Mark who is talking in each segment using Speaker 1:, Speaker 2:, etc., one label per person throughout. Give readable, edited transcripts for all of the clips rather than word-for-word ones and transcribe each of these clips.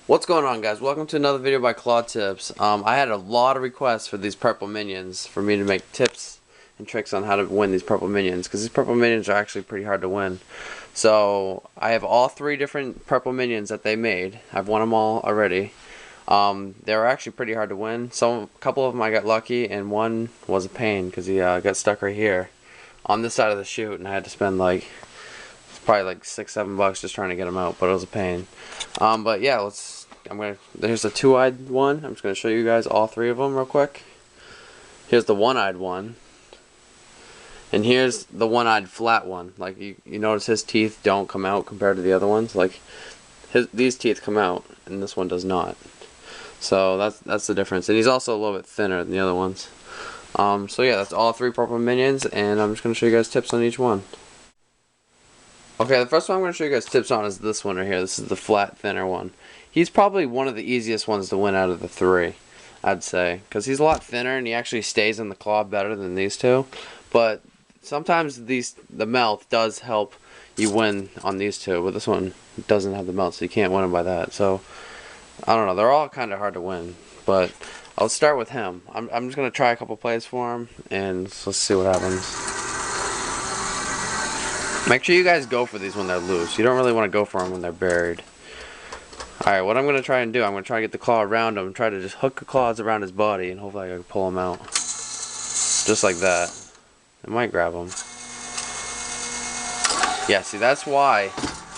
Speaker 1: What's going on, guys? Welcome to another video by Claw Tips. I had a lot of requests for these purple minions for me to make tips and tricks on how to win these purple minions, because these purple minions are actually pretty hard to win. So I have all three different purple minions that they made. I've won them all already. They were actually pretty hard to win. A couple of them I got lucky, and one was a pain because he got stuck right here on this side of the chute, and I had to spend probably like $6-7 just trying to get him out, but it was a pain. But yeah, there's the two-eyed one. I'm just gonna show you guys all three of them real quick. Here's the one-eyed one, and here's the one-eyed flat one. Like you notice his teeth don't come out compared to the other ones. Like these teeth come out, and this one does not. So that's the difference. And he's also a little bit thinner than the other ones. So yeah, that's all three purple minions, and I'm just gonna show you guys tips on each one. Okay, the first one I'm going to show you guys tips on is this one right here. This is the flat, thinner one. He's probably one of the easiest ones to win out of the three, I'd say. Because he's a lot thinner and he actually stays in the claw better than these two. But sometimes the mouth does help you win on these two. But this one doesn't have the mouth, so you can't win him by that. So, I don't know. They're all kind of hard to win. But I'll start with him. I'm just going to try a couple plays for him, and let's see what happens. Make sure you guys go for these when they're loose. You don't really want to go for them when they're buried. Alright, what I'm going to try and do, I'm going to try to get the claw around him and try to just hook the claws around his body, and hopefully I can pull him out. Just like that. I might grab him. Yeah, see, that's why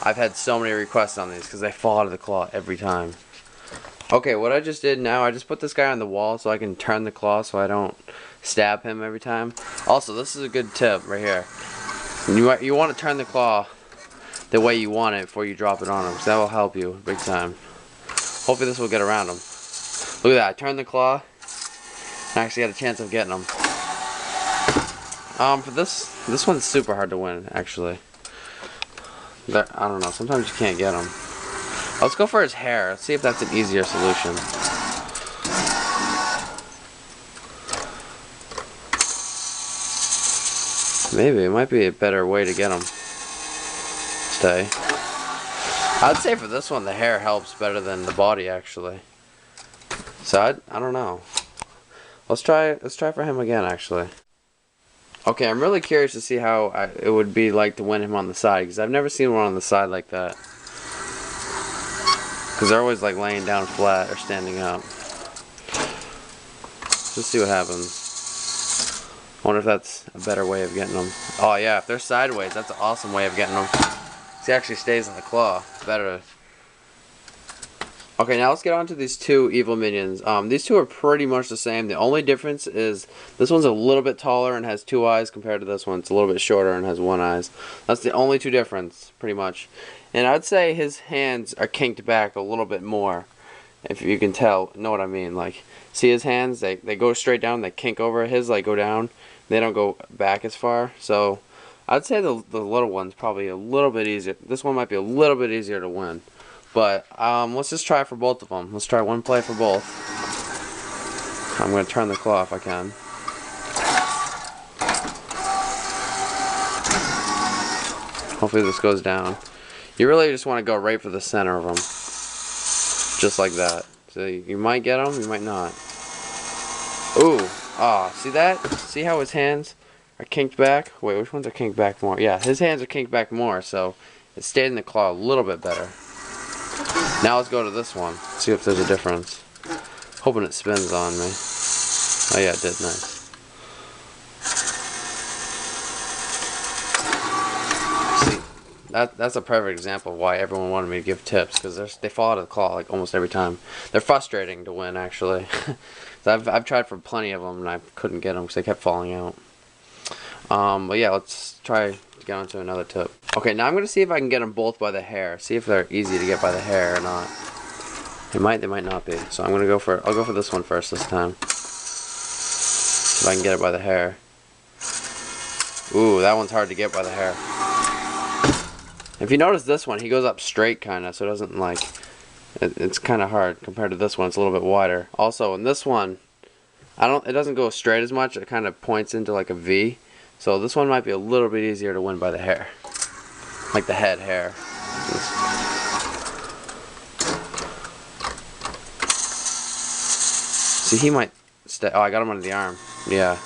Speaker 1: I've had so many requests on these, because they fall out of the claw every time. Okay, what I just did now, I just put this guy on the wall so I can turn the claw so I don't stab him every time. Also, this is a good tip right here. You want to turn the claw the way you want it before you drop it on him, because that will help you big time. Hopefully this will get around him. Look at that, I turned the claw and I actually had a chance of getting him. For this one's super hard to win, actually. I don't know, sometimes you can't get him. Let's go for his hair. Let's see if that's an easier solution. Maybe it might be a better way to get them. Stay. I'd say for this one the hair helps better than the body, actually. So I don't know. Let's try for him again, actually. Okay, I'm really curious to see how it would be like to win him on the side, because I've never seen one on the side like that. Because they're always like laying down flat or standing up. Let's see what happens. I wonder if that's a better way of getting them. Oh yeah, if they're sideways, that's an awesome way of getting them. He actually stays in the claw better. Okay, now let's get on to these two evil minions. These two are pretty much the same. The only difference is this one's a little bit taller and has two eyes compared to this one. It's a little bit shorter and has one eye. That's the only two difference, pretty much. And I'd say his hands are kinked back a little bit more. If you can know what I mean. Like, see his hands? They go straight down, they kink over. His go down. They don't go back as far. So I'd say the little one's probably a little bit easier. This one might be a little bit easier to win. But let's just try for both of them. Let's try one play for both. I'm going to turn the claw if I can. Hopefully this goes down. You really just want to go right for the center of them. Just like that. So you might get them, you might not. Ooh. Ah, see that? See how his hands are kinked back? Wait, which ones are kinked back more? Yeah, his hands are kinked back more, so it stayed in the claw a little bit better. Now let's go to this one. See if there's a difference. Hoping it spins on me. Oh yeah, it did. Nice. That's a perfect example of why everyone wanted me to give tips, because they fall out of the claw like almost every time. They're frustrating to win, actually. So I've tried for plenty of them and I couldn't get them because they kept falling out. But yeah, let's try to get on to another tip. Okay, now I'm going to see if I can get them both by the hair. See if they're easy to get by the hair or not. They might not be. So I'll go for this one first this time. If I can get it by the hair. Ooh, that one's hard to get by the hair. If you notice this one, he goes up straight kinda, so it doesn't it's kinda hard compared to this one. It's a little bit wider. Also, in this one, it doesn't go straight as much. It kind of points into like a V. So this one might be a little bit easier to win by the hair. Like the head hair. See, he might stay. Oh, I got him under the arm. Yeah.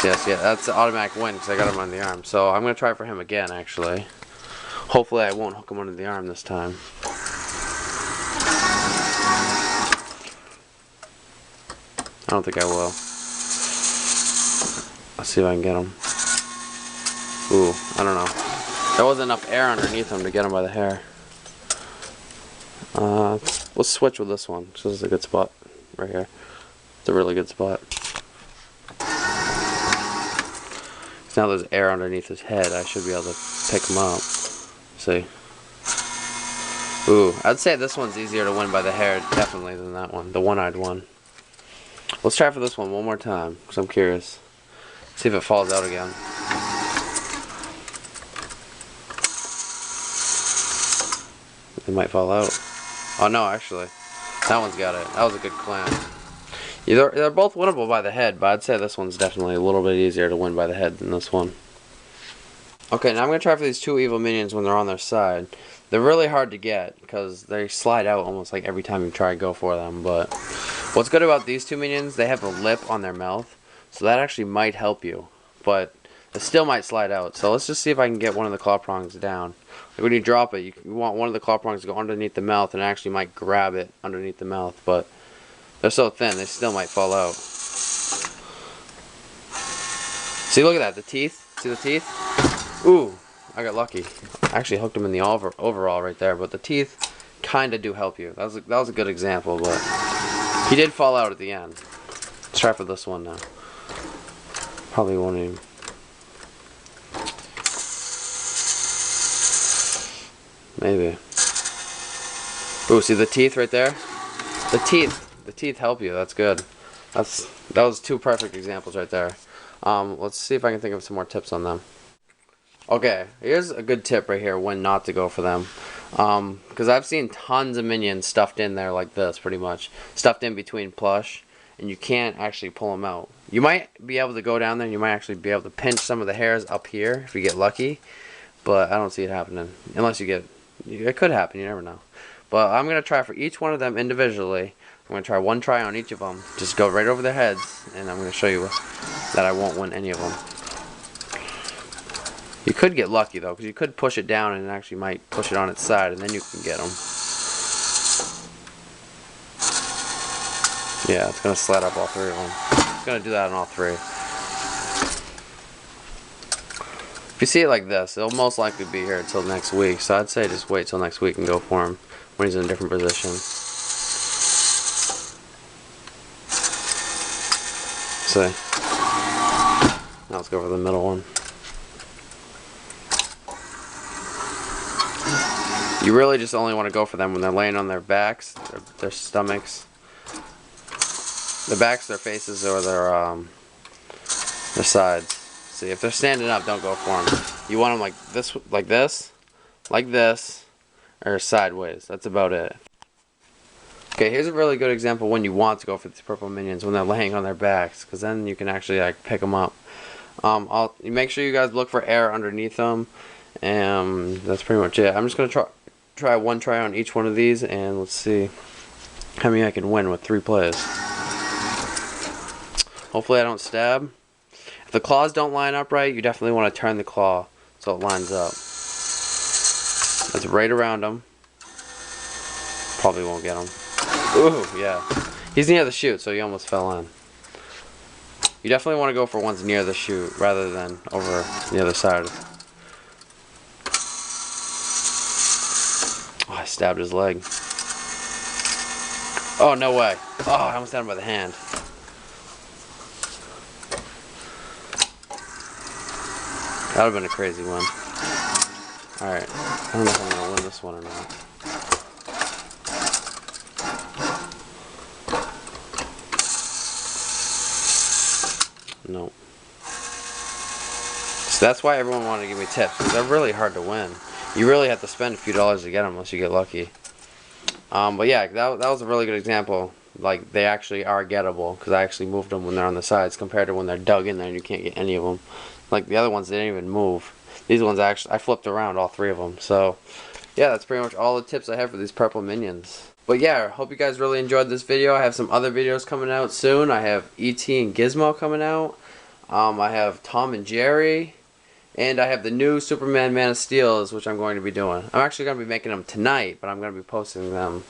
Speaker 1: Yes, yeah, that's an automatic win because I got him under the arm. So I'm going to try for him again, actually. Hopefully I won't hook him under the arm this time. I don't think I will. Let's see if I can get him. Ooh, I don't know. There wasn't enough air underneath him to get him by the hair. Let's switch with this one. This is a good spot right here. It's a really good spot. Now there's air underneath his head. I should be able to pick him up. See? Ooh, I'd say this one's easier to win by the hair, definitely, than that one. The one-eyed one. Let's try for this one more time, because I'm curious. See if it falls out again. It might fall out. Oh no, actually. That one's got it. That was a good clamp. They're both winnable by the head, but I'd say this one's definitely a little bit easier to win by the head than this one. Okay, now I'm going to try for these two evil minions when they're on their side. They're really hard to get because they slide out almost like every time you try to go for them. But what's good about these two minions, they have a lip on their mouth, so that actually might help you. But it still might slide out. So let's just see if I can get one of the claw prongs down. Like when you drop it, you want one of the claw prongs to go underneath the mouth, and it actually might grab it underneath the mouth. But they're so thin, they still might fall out. See, look at that, the teeth. See the teeth? Ooh, I got lucky. I actually hooked him in the overall right there, but the teeth kind of do help you. That was a good example, but he did fall out at the end. Let's try for this one now. Probably won't even. Maybe. Ooh, see the teeth right there? The teeth help you. That's good. That was two perfect examples right there. Let's see if I can think of some more tips on them. Okay, here's a good tip right here when not to go for them. Because I've seen tons of minions stuffed in there like this, pretty much. Stuffed in between plush, and you can't actually pull them out. You might be able to go down there and you might actually be able to pinch some of the hairs up here if you get lucky. But I don't see it happening. Unless you get... It could happen, you never know. But I'm going to try for each one of them individually. I'm going to try one try on each of them. Just go right over their heads, and I'm going to show you that I won't win any of them. You could get lucky though, because you could push it down and it actually might push it on its side, and then you can get them. Yeah, it's going to slide up all three of them. It's going to do that on all three. If you see it like this, it'll most likely be here until next week, so I'd say just wait till next week and go for him when he's in a different position. See? Now let's go for the middle one. You really just only want to go for them when they're laying on their backs, their stomachs, their backs, their faces, or their sides. See, if they're standing up, don't go for them. You want them like this, or sideways. That's about it. Okay, here's a really good example when you want to go for these purple minions when they're laying on their backs, because then you can actually like pick them up. You make sure you guys look for air underneath them, and that's pretty much it. I'm just gonna try one try on each one of these, and let's see how many I can win with 3 plays. Hopefully I don't stab. If the claws don't line up right, you definitely want to turn the claw so it lines up. That's right around them. Probably won't get him. Ooh, yeah. He's near the chute, so he almost fell in. You definitely want to go for ones near the chute rather than over the other side. Oh, I stabbed his leg. Oh, no way. Oh, I almost had him by the hand. That would have been a crazy one. Alright. I don't know if I'm going to win this one or not. Nope. So that's why everyone wanted to give me tips, because they're really hard to win. You really have to spend a few dollars to get them unless you get lucky. But yeah, that was a really good example. Like, they actually are gettable, because I actually moved them when they're on the sides compared to when they're dug in there and you can't get any of them. Like the other ones, they didn't even move. These ones I flipped around all 3 of them. So yeah, that's pretty much all the tips I have for these purple minions. But yeah, hope you guys really enjoyed this video. I have some other videos coming out soon. I have E.T. and Gizmo coming out. I have Tom and Jerry. And I have the new Superman Man of Steel, which I'm going to be doing. I'm actually going to be making them tonight, but I'm going to be posting them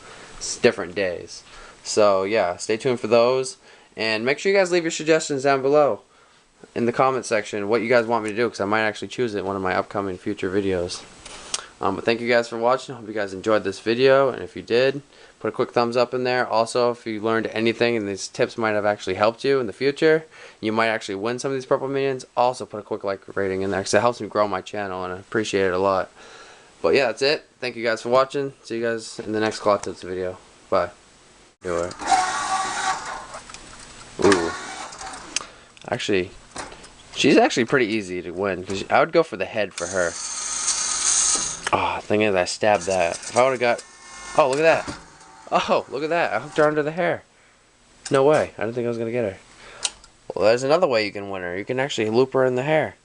Speaker 1: different days. So yeah, stay tuned for those. And make sure you guys leave your suggestions down below in the comment section what you guys want me to do, because I might actually choose it in one of my upcoming future videos. But thank you guys for watching. I hope you guys enjoyed this video, and if you did, put a quick thumbs up in there. Also, if you learned anything and these tips might have actually helped you in the future, you might actually win some of these purple minions, also put a quick like rating in there, because it helps me grow my channel and I appreciate it a lot. But yeah, that's it. Thank you guys for watching. See you guys in the next Claw Tips video. Bye. Do it. Ooh. Actually, she's actually pretty easy to win, because I would go for the head for her. Oh, thing is, I stabbed that. If I would have got... Oh, look at that. Oh, look at that. I hooked her under the hair. No way. I didn't think I was going to get her. Well, there's another way you can win her. You can actually loop her in the hair.